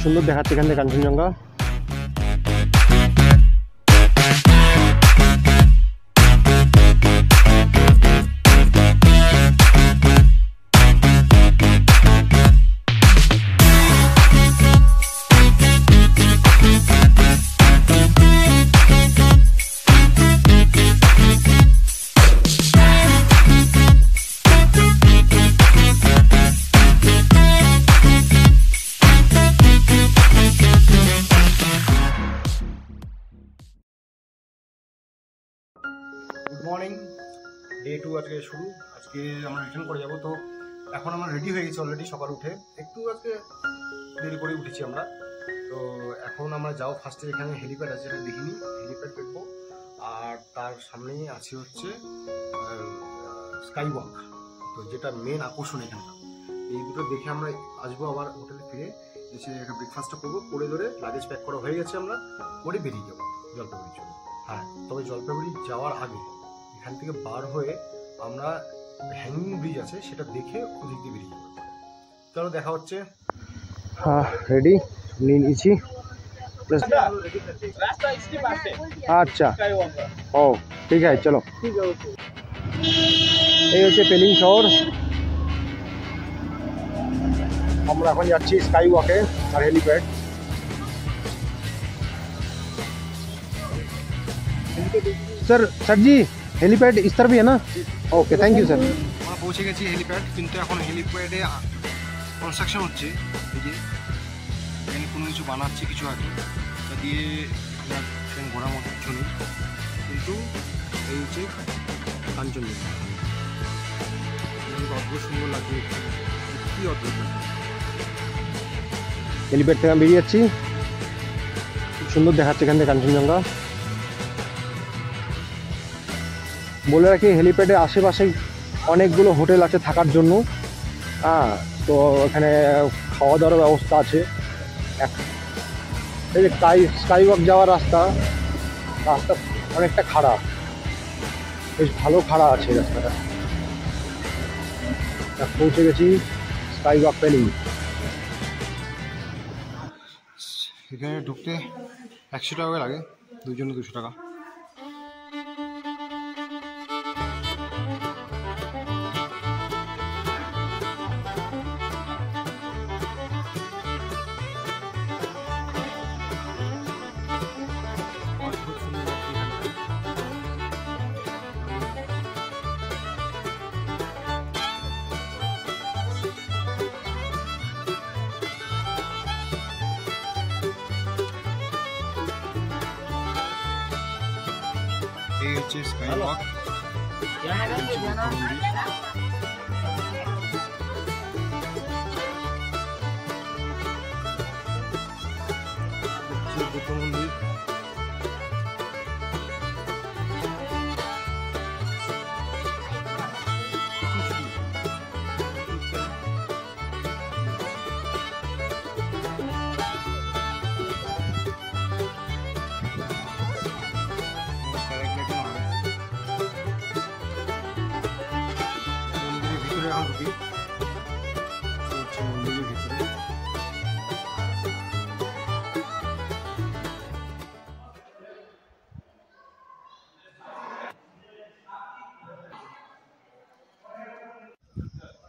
সুন্দর দেখাচ্ছে এখান থেকে কাঞ্চনজঙ্ঘা। গুড মর্নিং, ডে 2 আজকে শুরু। আজকে আমরা রিটার্ন করে যাবো। তো এখন আমরা রেডি হয়ে গেছি অলরেডি। সকাল উঠে একটু আজকে দেরি করে উঠেছি আমরা। তো এখন আমরা যাও ফার্স্টে এখানে হেলিপ্যাড আছে, এটা দেখিনি, হেলিপ্যাড দেখবো। আর তার সামনেই আছে হচ্ছে স্কাই ওয়াক, তো যেটা মেন আকর্ষণ এখানকার। এই দুটো দেখে আমরা আসবো, আবার হোটেলে ফিরে এসে একটা ব্রেকফাস্টটা করবো, করে ধরে লাগেজ প্যাক করা হয়ে গেছে, আমরা করে বেরিয়ে যাবো জলপাইগুড়ির জন্য। হ্যাঁ, তবে জলপাইগুড়ি যাওয়ার আগে এখান থেকে বার হয়ে আমরা হ্যাঙ্গিং ব্রিজ আছে সেটা দেখে ওদিক দিয়ে বেরিয়ে যাবো। চলো দেখা হচ্ছে। হ্যাঁ, রেডি নিয়ে নিয়েছি। আচ্ছা, ও ঠিক আছে, চলো। এই হচ্ছে পেলিং শহর। আমরা এখন যাচ্ছি স্কাই ওয়াকে আর হেলিপ্যাড। सर जी हेलीपैड इस तरफ भी है ना? Okay, thank you sir. আমরা পৌঁছে গেছি হেলিপ্যাড, কিন্তু এখন হেলিপ্যাডে কনস্ট্রাকশন হচ্ছে। এই যে এখানে কোনো কিছু বানাচ্ছে কিছু আছে, তা দিয়ে ট্রেন ঘোরার মতো কিছু নেই, কিন্তু এই হচ্ছে কাঞ্চনজঙ্ঘা। অদ্ভুত সুন্দর লাগছে, কি অদ্ভুত লাগছে। হেলিপ্যাড থেকে বেরিয়ে যাচ্ছি, খুব সুন্দর দেখাচ্ছে এখান থেকে কাঞ্চনজঙ্ঘা। বলে রাখি, হেলিপ্যাডের আশেপাশে অনেকগুলো হোটেল আছে থাকার জন্য। হ্যাঁ, তো এখানে খাওয়া দাওয়ার ব্যবস্থা আছে। এই যে স্কাই ওয়াক যাওয়ার রাস্তা অনেকটা খারাপ, বেশ ভালো খাড়া আছে রাস্তাটা। পৌঁছে গেছি স্কাই ওয়াক পেলিং। এখানে ঢুকতে 100 টাকা করে লাগে, দুজনে 200 টাকা। এই হচ্ছে স্কাই ওয়াক। বুদ্ধ মন্দির।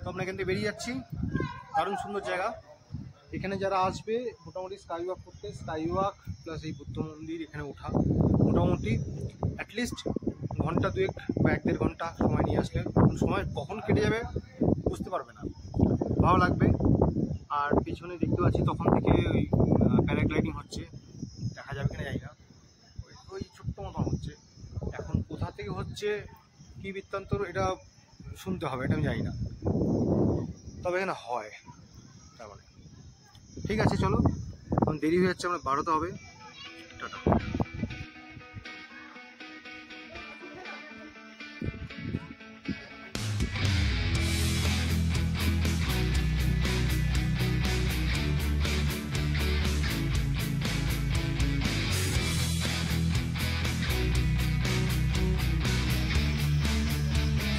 তো আমরা এখান থেকে বেরিয়ে যাচ্ছি। দারুণ সুন্দর জায়গা। এখানে যারা আসবে মোটামুটি স্কাই ওয়াক করতে, স্কাই ওয়াক প্লাস এই বুদ্ধ মন্দির এখানে ওঠা মোটামুটি অ্যাটলিস্ট ঘন্টা 2 বা 1-1.5 ঘন্টা সময় নিয়ে আসলে সময় কখন কেটে যাবে বুঝতে পারবে না, ভালো লাগবে। আর পিছনে দেখতে পাচ্ছি তখন থেকে ওই প্যারাগ্লাইডিং হচ্ছে, দেখা যাবে কিনা জানি না, ওই ছোট্ট মতন হচ্ছে। এখন কোথা থেকে হচ্ছে কী বৃত্তান্ত এটা শুনতে হবে, এটা আমি জানি না, তবে এখানে হয়। তার মানে ঠিক আছে, চলো, এখন দেরি হয়ে যাচ্ছে, আমরা বাড়াতে হবে। টাটা।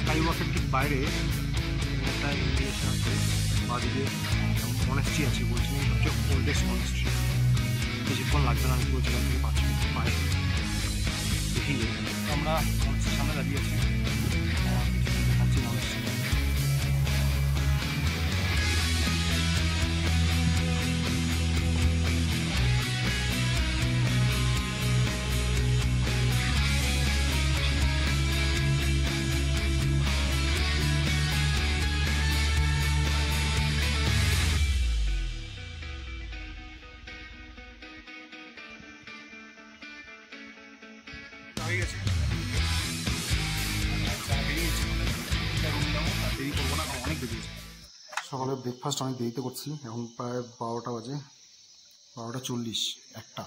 স্কাই ওয়াকের ঠিক বাইরে একটা ইন্ডিয়েশন আছে, বাদিকে মনেস্ট্রি আছে, বলছিলেন সবচেয়ে ওল্ডেস্ট মনেস্ট্রি। বেশিক্ষণ লাগবে না, আমি বলছিলাম 5 মিনিট পায়ে দেখি। আমরা মনেস্ট্রির সামনে দাঁড়িয়ে আছি, দেখাচ্ছি মনেস্ট্রি। হয়ে গেছে, দেরি করবো না, অনেক দেরি হয়েছে। সকালে ব্রেকফাস্ট অনেক দেরিতে করছি, এখন প্রায় 12টা বাজে, 12টা 40। একটা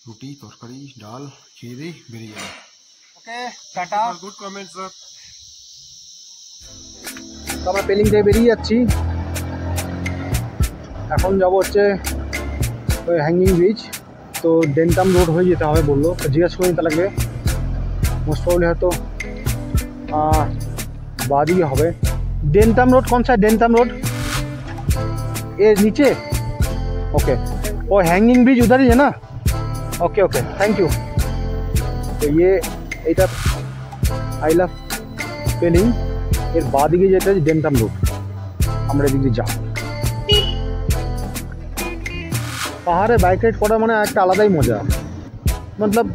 রুটি, তরকারি, ডাল খেয়ে দিয়ে বেরিয়ে যাবে। ওকে, টাটা। Good comment sir. তো আমরা পেলিং থেকে বেরিয়ে যাচ্ছি, এখন যাবো হচ্ছে ওই হ্যাঙ্গিং ব্রিজ। তো ডেন্টাম রোড হয়ে যেতে হবে বললো, তো জিজ্ঞাসা করে নিতে লাগবে। মোস্ট প্রবলি হয়তো বাদিকে হবে। डेंटम रोड कौन सा है? डेंटम रोड ये नीचे। ओके, वो हैंगिंग ब्रिज उधर ही है ना? Okay okay, thank you. तो ये এটা आई लव पेलिंग এর বাদিকে যেটা ডেন্টাম রোড, আমরা এদিকে যাব। পাহাড়ে বাইক রাইড করা মানে একটা আলাদাই মজা, मतलब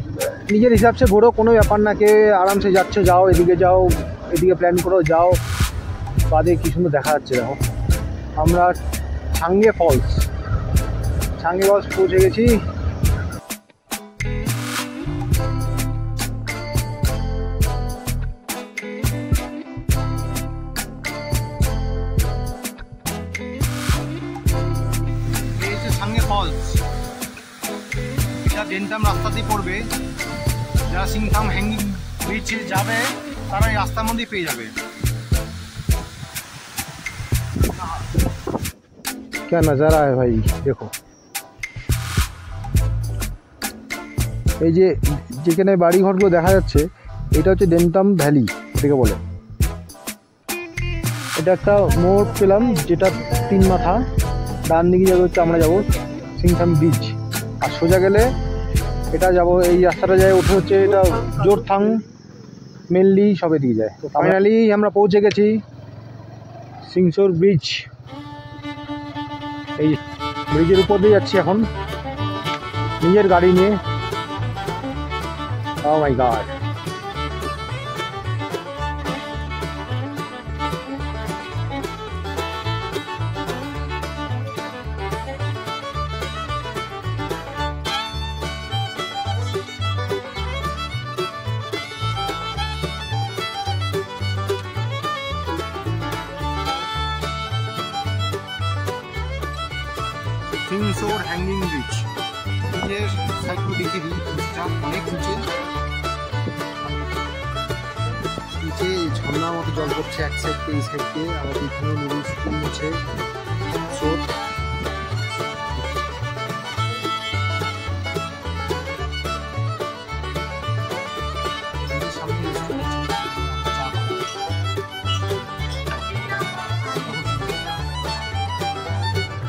নিজের হিসাব से ঘোরো, কোনো ব্যাপার না, কে আরামসে যাচ্ছে যাও, এদিকে যাও, এদিকে প্ল্যান করো যাও। বাদে কি সুন্দর দেখা যাচ্ছে দেখো। আমরা ছাঙ্গে ফলস পৌঁছে গেছি। এই যে ছাঙ্গে ফলস, এটা ডেন্টাম রাস্তা দিয়ে পড়বে। যারা সিংথাম হ্যাঙ্গিং ব্রিজে যাবে তারা এই রাস্তার মধ্যেই পেয়ে যাবে। क्या नज़ारा है भाई, देखो। এই যে যেখানে বাড়ি ঘরগুলো দেখা যাচ্ছে, এটা হচ্ছে ডেন্টাম ভ্যালি এটাকে বলে। এটা একটা মোড় পেলাম যেটা 3 মাথা, ডান দিকে যাবে হচ্ছে আমরা যাব সিংথাম ব্রিজ, আর সোজা গেলে এটা যাব এই রাস্তাটা যায় উঠে হচ্ছে এটা জোরথাং মেনলি সবে দিকে যায়। তো ফাইনালি আমরা পৌঁছে গেছি সিংসোর ব্রিজ। এই ব্রিজের উপর দিয়ে যাচ্ছি এখন নিজের গাড়ি নিয়ে। ও মাই গড, সিংসোর হ্যাঙ্গিং ব্রিজ। ব্রিজের সাইডগুলো দেখে দিই, ব্রিজটা অনেক নিচে, নিচে ঝর্ণার মতো জল পড়ছে এক সাইড থেকে এই সাইড দিয়ে, আবার এখানে নদীর স্কুল আছে স্রোত।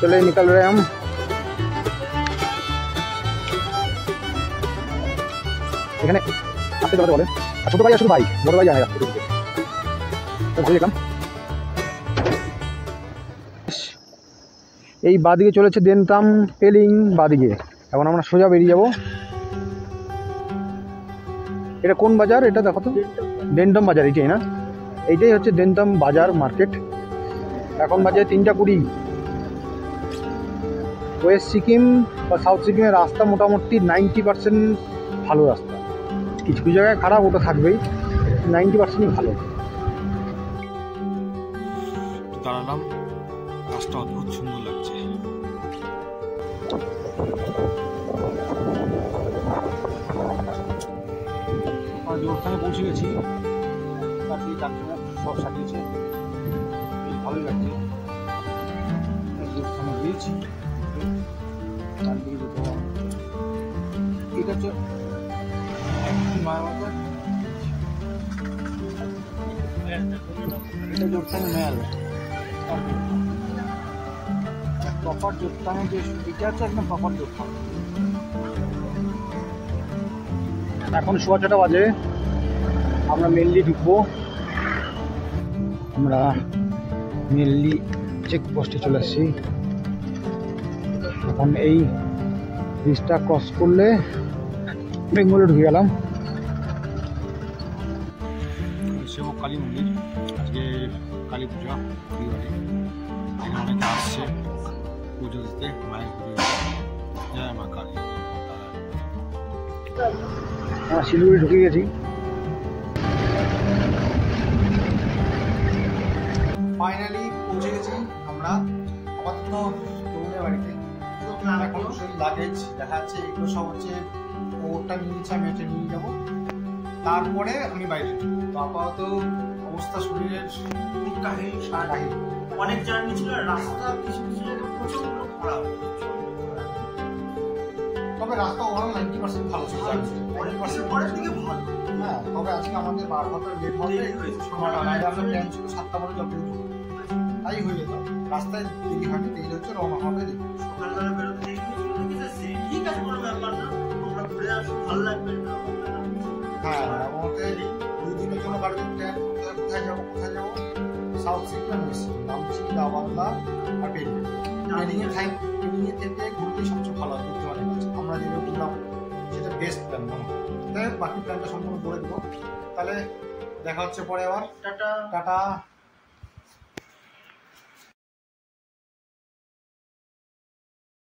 चले निकल रहे हम। এখানে আসতে যাবে বলে, আর ছোট ভাই আর শুধু ভাই, বড় ভাই জানে রাস্তা তো ঘুরে দেখলাম। এই বাদিকে চলেছে ডেন্টাম পেলিং বাদিকে। এখন আমরা সোজা বেরিয়ে যাব। এটা কোন বাজার এটা দেখো তো? ডেন্টাম বাজার, এইটাই না? এইটাই হচ্ছে ডেন্টাম বাজার মার্কেট। এখন বাজে 3টা 20। ওয়েস্ট সিকিম বা সাউথ সিকিমের রাস্তা মোটামুটি 90% ভালো রাস্তা, কিছু কিছু জায়গায় খারাপ, ওটা থাকবেই, 90%ই ভালো। দাঁড়ালাম, রাস্তা অদ্ভুত সুন্দর লাগছে। ওখানে পৌঁছে গেছি, সব সাজিয়েছে, ভালোই লাগছে। ব্রিজ এটা হচ্ছে এটা জোরথাং মেল। প্রপার যোগস্থানে যে এটা আছে একদম প্রপার যোগস্থান। এখন 6:15 বাজে, আমরা মেনলি ঢুকবো। আমরা মেনলি চেকপোস্টে চলে আসছি। এখন এই ব্রিজটা ক্রস করলে বেঙ্গলে ঢুকে গেলাম। সেবক কালী মন্দির, আজকে কালী পূজা পরিবারে এখানে অনেকে আসছে পুজো দিতে, মায়ের পুজো দিতে। জয় মা কালী। আমরা শিলিগুড়ি ঢুকে গেছি। ফাইনালি পৌঁছে গেছি আমরা আপাতত তরুণের বাড়িতে। এখন সেই লাগেজ দেখা যাচ্ছে, এগুলো সব হচ্ছে ওটা নিয়ে নিচ্ছে, আমি এটা নিয়ে যাবো, তারপরে আমি বাইরে। তো আপাতত অবস্থা শরীরের খুব কাহিনী, সারা কাহিনী, অনেক জার্নি ছিল, রাস্তা কিছু কিছু জায়গায় প্রচন্ড খারাপ। তবে রাস্তা ওভারঅল 90% ভালো ছিল, 90% পরের দিকে ভালো। হ্যাঁ, তবে আজকে আমাদের 12টা লেট হবে, আমরা প্ল্যান ছিল 7টা পরে যাবো, তাই হয়ে যেত। রাস্তায় দেরি হয়নি, দেরি হচ্ছে, রওনা হবে। সকালবেলা বেরোতে দেরি হয়েছে, ঠিক আছে, কোনো ব্যাপার না, আমরা ঘুরে আসবো, ভালো লাগবে। হ্যাঁ, আমাকে 2 দিনের জন্য গাড়িতে প্ল্যান করতে হবে, কোথায় যাবো কোথায় যাবো। সাউথ সিকিম এসেছি, নামছি দাবাংলা আর পেরিয়ে পেরিয়ে থেকে ঘুরতে সবচেয়ে ভালো হয়, ঘুরতে অনেক আছে। আমরা যেগুলো ঘুরলাম সেটা বেস্ট প্ল্যান মনে হয়। তাই বাকি প্ল্যানটা সম্পূর্ণ করে দেবো। তাহলে দেখা হচ্ছে পরে আবার। টাটা। টাটা।